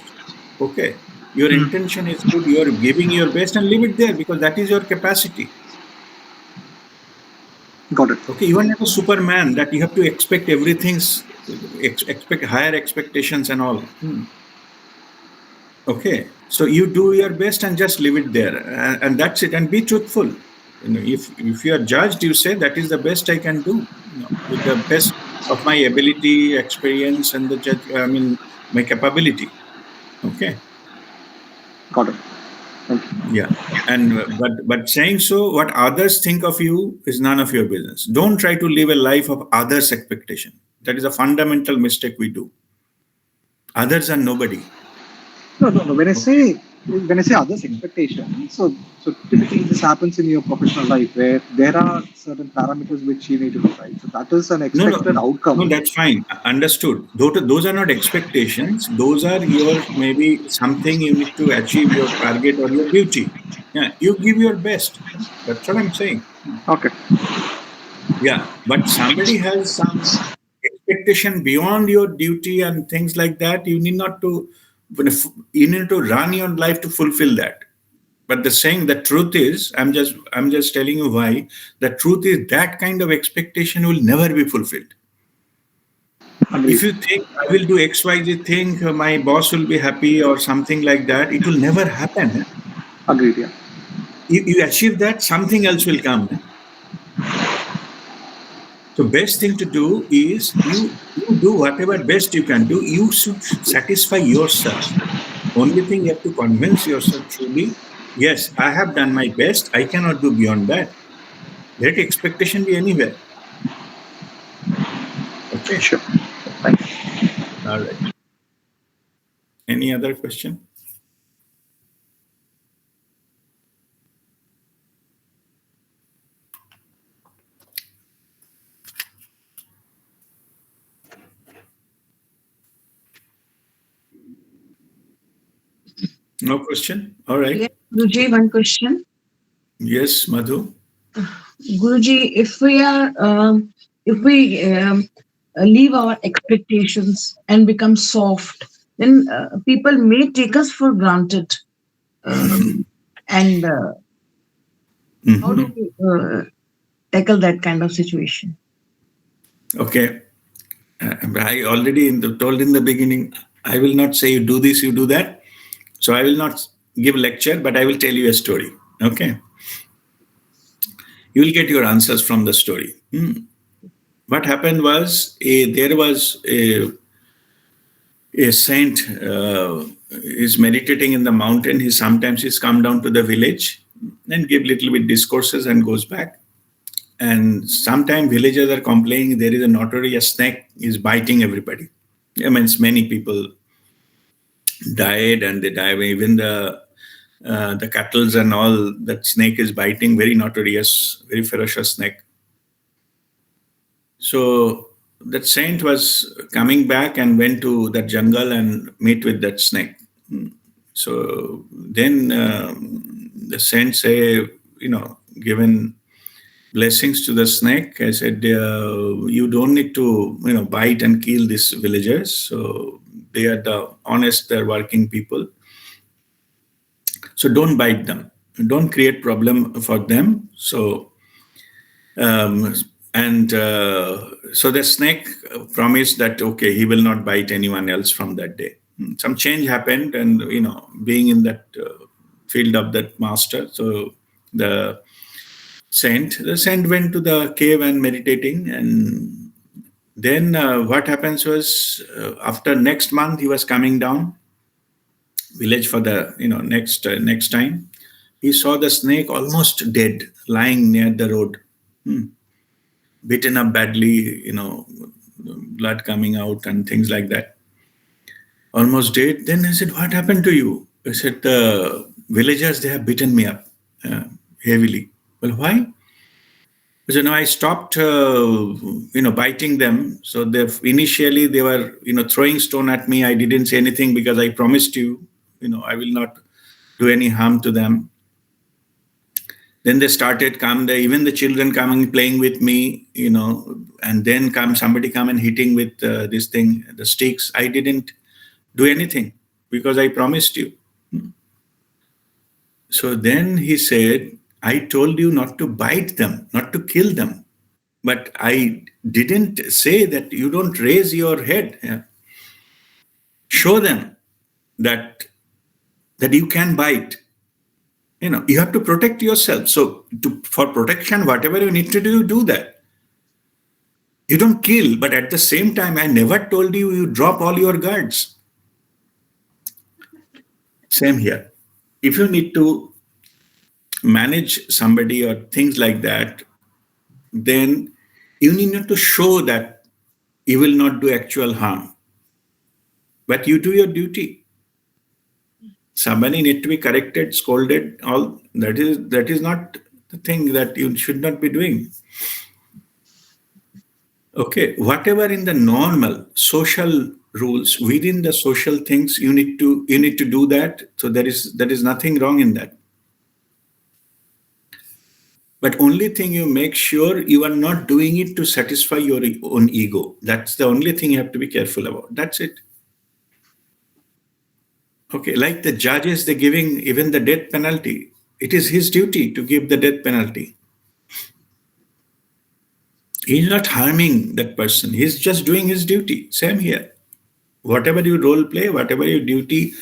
S1: Okay, your intention is good. You are giving your best and leave it there, because that is your capacity.
S4: Got it.
S1: Okay, you are not a Superman that you have to expect everything's expect higher expectations and all. Okay, so you do your best and just leave it there, and that's it. And be truthful. If you are judged, you say that is the best I can do, with the best of my ability, experience, and my capability. Okay.
S4: Got it. Thank you.
S1: Yeah. And but saying so, what others think of you is none of your business. Don't try to live a life of others' expectation. That is a fundamental mistake we do. Others are nobody.
S4: No, no, no.
S1: Okay.
S4: When I say others' expectation, so typically this happens in your professional life where there are certain parameters which you need to do, right? So that is an
S1: No, no,
S4: expected
S1: no,
S4: outcome.
S1: that's fine. Understood. Those are not expectations. Those are your maybe something you need to achieve your target or your duty. Yeah, you give your best. That's what I'm saying.
S4: Okay.
S1: Yeah, but somebody has some expectation beyond your duty and things like that. You need not to. You need to run your life to fulfill that. But the truth is, I'm just telling you why. The truth is that kind of expectation will never be fulfilled.
S4: Agreed.
S1: If you think I will do XYZ thing, my boss will be happy or something like that, it will never happen.
S4: Agreed. Yeah.
S1: You achieve that, something else will come. So best thing to do is you do whatever best you can do. You should satisfy yourself. Only thing you have to convince yourself truly, yes, I have done my best. I cannot do beyond that. Let expectation be anywhere. Okay.
S4: Sure. Thank you.
S1: All right. Any other question? No question? All right.
S3: Yes, Guruji, one question.
S1: Yes, Madhu.
S3: Guruji, if we leave our expectations and become soft, then people may take us for granted. And how do
S1: Mhm.
S3: we tackle that kind of situation?
S1: Okay. I already told in the beginning, I will not say you do this, you do that. So I will not give lecture, but I will tell you a story. Okay. You will get your answers from the story. What happened was there was a saint is meditating in the mountain. He sometimes he's come down to the village and give little bit discourses and goes back. And sometimes villagers are complaining there is a notorious snake is biting everybody. I mean, many people died and they die. Even the cattle and all that snake is biting, very notorious, very ferocious snake. So that saint was coming back and went to that jungle and meet with that snake. So then the saint say, given blessings to the snake. I said, you don't need to, bite and kill these villagers. So they are the honest, they're working people. So don't bite them. Don't create problem for them. So um, and so the snake promised that okay, he will not bite anyone else from that day. Some change happened, and being in that field of that master, so the saint went to the cave and meditating, and then what happens was after next month he was coming down village for the next time. He saw the snake almost dead, lying near the road, beaten up badly, blood coming out and things like that. Almost dead. Then I said, "What happened to you?" I said, "The villagers they have beaten me up heavily." Well, why? So now I stopped, biting them. So initially they were, throwing stone at me. I didn't say anything because I promised you, I will not do any harm to them. Then they started come. Even the children coming playing with me, and then somebody come and hitting with this thing, the sticks. I didn't do anything because I promised you. So then he said, I told you not to bite them, not to kill them. But I didn't say that you don't raise your head. Yeah. Show them that you can bite. You have to protect yourself. So for protection, whatever you need to do, do that. You don't kill, but at the same time, I never told you you drop all your guards. Same here. If you need to manage somebody or things like that, then you need not to show that you will not do actual harm, but you do your duty. Somebody need to be corrected, scolded, all that is not the thing that you should not be doing. Okay, whatever in the normal social rules, within the social things, you need to do that. So there is nothing wrong in that. But only thing, you make sure you are not doing it to satisfy your own ego. That's the only thing you have to be careful about. That's it. Okay, like the judges, they're giving even the death penalty. It is his duty to give the death penalty. He's not harming that person. He's just doing his duty. Same here. Whatever you role play, whatever your duty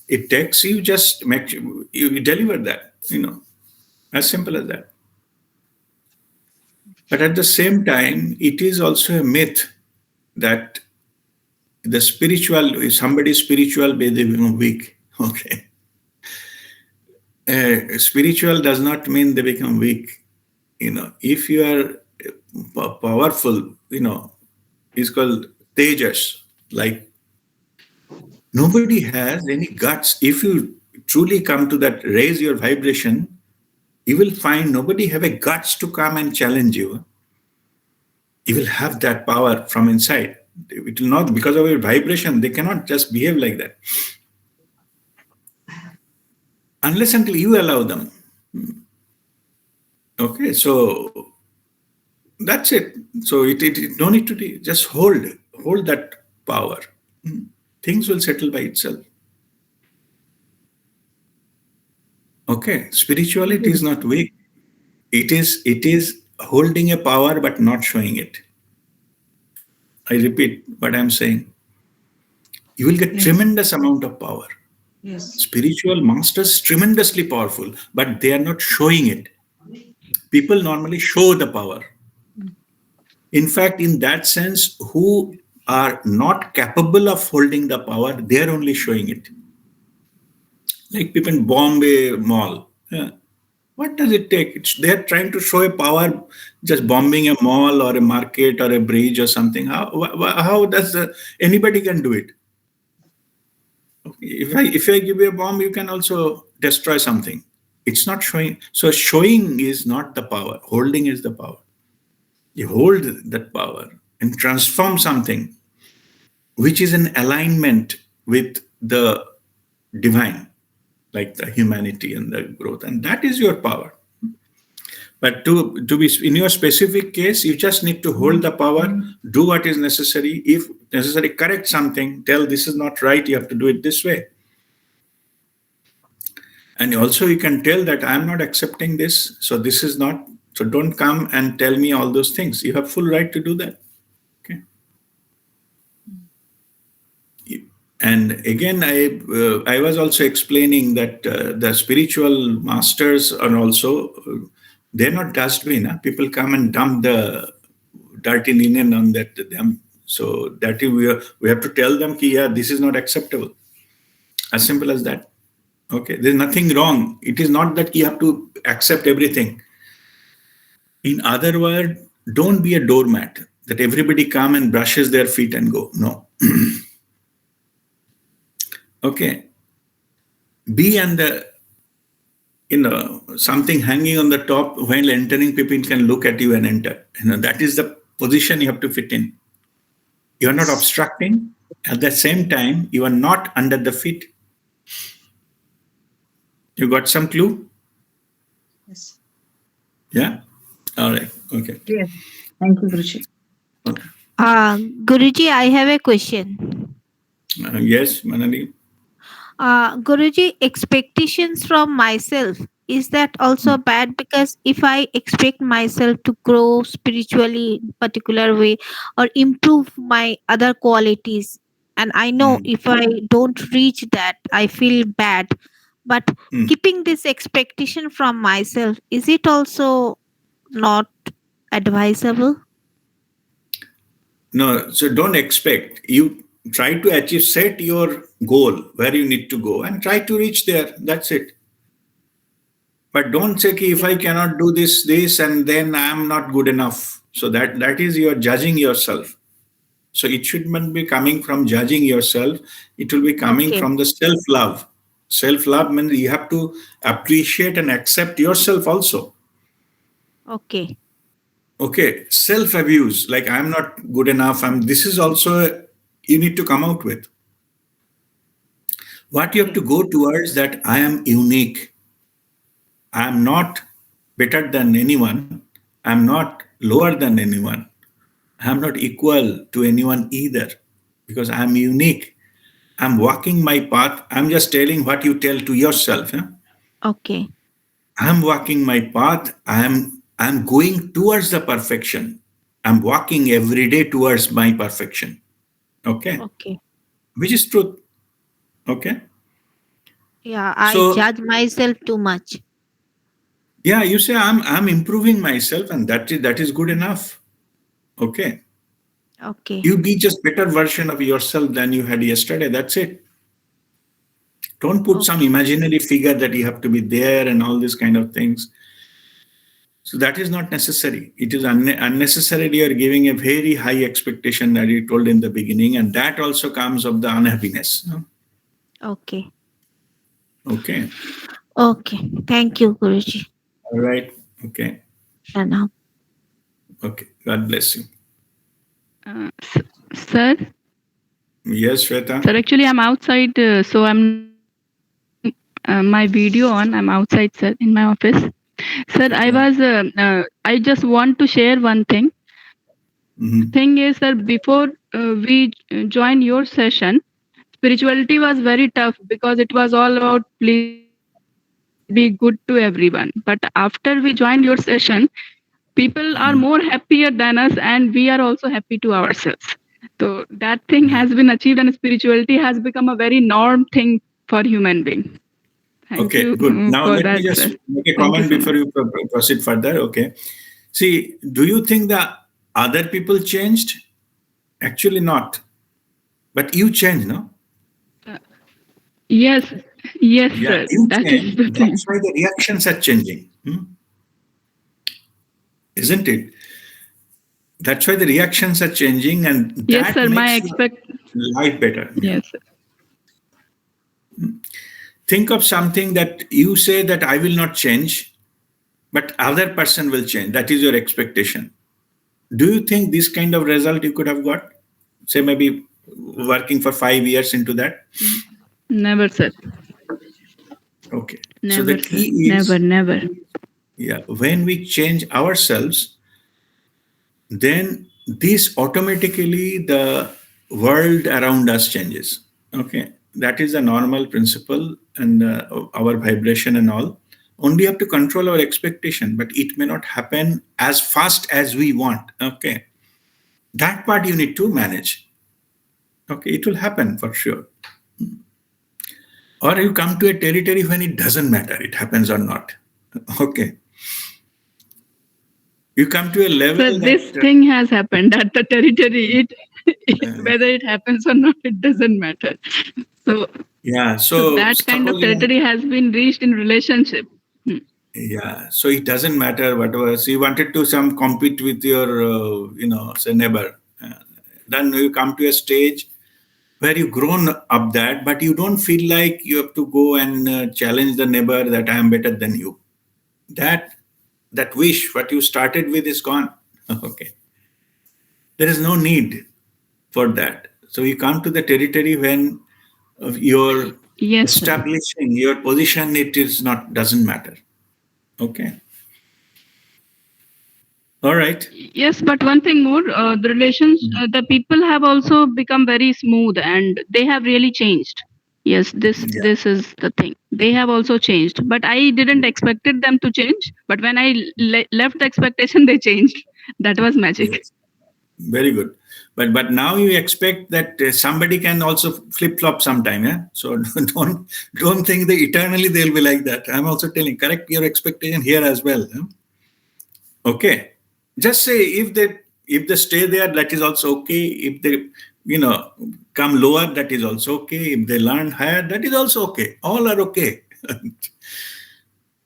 S1: it takes, you just make you deliver that. As simple as that. But at the same time, it is also a myth that the spiritual, if somebody is spiritual, they become weak. Okay. Spiritual does not mean they become weak. If you are powerful, it's called tejas. Like nobody has any guts. If you truly come to that, raise your vibration, you will find nobody have a guts to come and challenge you. You will have that power from inside. It will not, because of your vibration, they cannot just behave like that. Unless until you allow them. Okay, so that's it. So it no need to be, just hold that power. Things will settle by itself. Okay, spirituality is not weak. It is holding a power but not showing it. I repeat what I'm saying. You will get tremendous amount of power.
S3: Yes.
S1: Spiritual masters tremendously powerful, but they are not showing it. People normally show the power. In fact, in that sense, who are not capable of holding the power, they are only showing it. Like people in Bombay Mall. Yeah. What does it take? They're trying to show a power, just bombing a mall or a market or a bridge or something. How does anybody can do it? Okay. If I give you a bomb, you can also destroy something. It's not showing. So showing is not the power. Holding is the power. You hold that power and transform something which is in alignment with the divine, like the humanity and the growth. And that is your power. But to be in your specific case, you just need to hold the power, do what is necessary. If necessary, correct something, tell this is not right, you have to do it this way. And also you can tell that I'm not accepting this, so this is not, so don't come and tell me all those things. You have full right to do that. Okay. And again, I was also explaining that the spiritual masters are also, they're not dustbin. Huh? People come and dump the dirty linen on them. So that we have to tell them, yeah, this is not acceptable. As simple as that. Okay, there's nothing wrong. It is not that you have to accept everything. In other words, don't be a doormat that everybody come and brushes their feet and go. No. Okay. Be on the, something hanging on the top. While entering, people can look at you and enter. That is the position you have to fit in. You are not obstructing. At the same time, you are not under the feet. You got some clue?
S3: Yes.
S1: Yeah? All right. Okay.
S3: Yes. Thank you, Guruji.
S1: Okay.
S5: Guruji, I have a question.
S1: Yes, Manali.
S5: Guruji, expectations from myself, is that also bad? Because if I expect myself to grow spiritually in particular way or improve my other qualities, and I know if I don't reach that, I feel bad. But keeping this expectation from myself, is it also not advisable?
S1: No, so don't expect. You try to achieve, set your goal where you need to go and try to reach there. That's it. But don't say, "Ki, if I cannot do this, and then I'm not good enough." So that is you're judging yourself. So it should not be coming from judging yourself. It will be coming
S5: Okay.
S1: from the self-love. Self-love means you have to appreciate and accept yourself also.
S5: Okay.
S1: Okay, self-abuse, like I'm not good enough. This is also you need to come out with. What you have to
S5: Okay.
S1: go towards that I am unique. I am not better than anyone. I'm not lower than anyone. I'm not equal to anyone either because I'm unique. I'm walking my path. I'm just telling what you tell to yourself. Yeah?
S5: Okay.
S1: I'm walking my path. I'm going towards the perfection. I'm walking every day towards my perfection. Okay,
S5: Okay.
S1: which is truth. Okay,
S5: Yeah, I
S1: so
S5: judge myself too much.
S1: yeah, you say I'm improving myself, and that is good enough. Okay,
S5: Okay.
S1: you be just better version of yourself than you had yesterday. That's it. Don't put some
S5: Okay.
S1: imaginary figure that you have to be there and all these kind of things. So that is not necessary. It is unnecessarily you're giving a very high expectation that you told in the beginning, and that also comes of the unhappiness. No?
S5: Okay.
S1: Okay.
S5: Okay. Thank you, Guruji.
S1: All right. Okay.
S5: Pranam.
S1: Okay. God bless you.
S6: Sir,
S1: Yes, Shweta.
S6: sir, actually, I'm outside, so I'm my video on. I'm outside, sir, in my office. Sir,
S1: Okay.
S6: I just want to share one thing.
S1: Mhm.
S6: Thing is, sir, before we joined your session, spirituality was very tough because it was all about please be good to everyone. But after we joined your session, people are more happier than us, and we are also happy to ourselves. So that thing has been achieved, and spirituality has become a very norm thing for human being. Thank you
S1: Okay, good.
S6: for
S1: Now
S6: that,
S1: let me
S6: sir.
S1: just make a
S6: Thank you so
S1: comment
S6: much.
S1: before you proceed further. Okay. See, do you think that other people changed? Actually, not. But you changed, no?
S6: Yes, yes,
S1: Yeah,
S6: sir.
S1: you
S6: That is
S1: changed.
S6: the thing.
S1: That's why the reactions are changing, isn't it? That's why the reactions are changing, and
S6: Yes,
S1: that
S6: sir. My
S1: makes your
S6: expect.
S1: life better. Yeah.
S6: Yes, sir.
S1: Think of something that you say that I will not change, but other person will change. That is your expectation. Do you think this kind of result you could have got? Say maybe working for 5 years into that.
S6: Never, sir.
S1: Okay. So the
S6: Never, sir.
S1: key
S6: Never,
S1: is,
S6: never.
S1: yeah, when we change ourselves, then this automatically the world around us changes. Okay, that is a normal principle, and our vibration and all. Only have to control our expectation, but it may not happen as fast as we want. Okay, that part you need to manage. Okay, it will happen for sure. Or you come to a territory when it doesn't matter, it happens or not. Okay, you come to a
S6: Sir,
S1: level that
S6: this thing has happened at the territory.
S1: uh,
S6: Whether it happens or not, it doesn't matter. So,
S1: yeah.
S6: so
S1: So
S6: that kind of
S1: suppose you
S6: territory has been reached in relationship.
S1: Yeah, so it doesn't matter whatever. So you wanted to some compete with your, say neighbor. Then you come to a stage where you've grown up that, but you don't feel like you have to go and challenge the neighbor that I am better than you. That that wish, what you started with, is gone. Okay, there is no need for that. So you come to the territory when you're
S6: Yes, sir.
S1: establishing your position. It is not doesn't matter. Okay, all right.
S6: Yes, but one thing more, the relations, the people have also become very smooth, and they have really changed. Yes,
S1: Yeah.
S6: this is the thing. They have also changed, but I didn't expected them to change. But when I left the expectation, they changed. That was magic.
S1: Yes. Very good. But now you expect that somebody can also flip flop sometime, yeah. So don't think that eternally they'll be like that. I'm also telling, correct your expectation here as well. Yeah? Okay. Just say if they If they stay there, that is also okay. If they, come lower, that is also okay. If they learn higher, that is also okay. All are okay.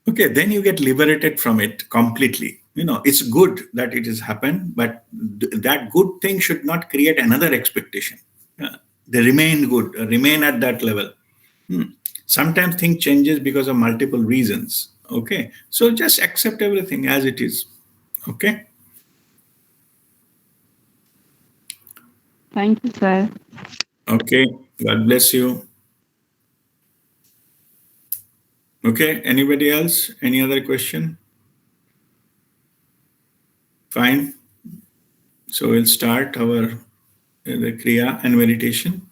S1: Okay, then you get liberated from it completely. It's good that it has happened, but that good thing should not create another expectation. They remain good, remain at that level. Sometimes thing changes because of multiple reasons. Okay, so just accept everything as it is. Okay.
S6: Thank you, sir.
S1: Okay, God bless you. Okay, anybody else? Any other question? Fine. So we'll start our the Kriya and meditation.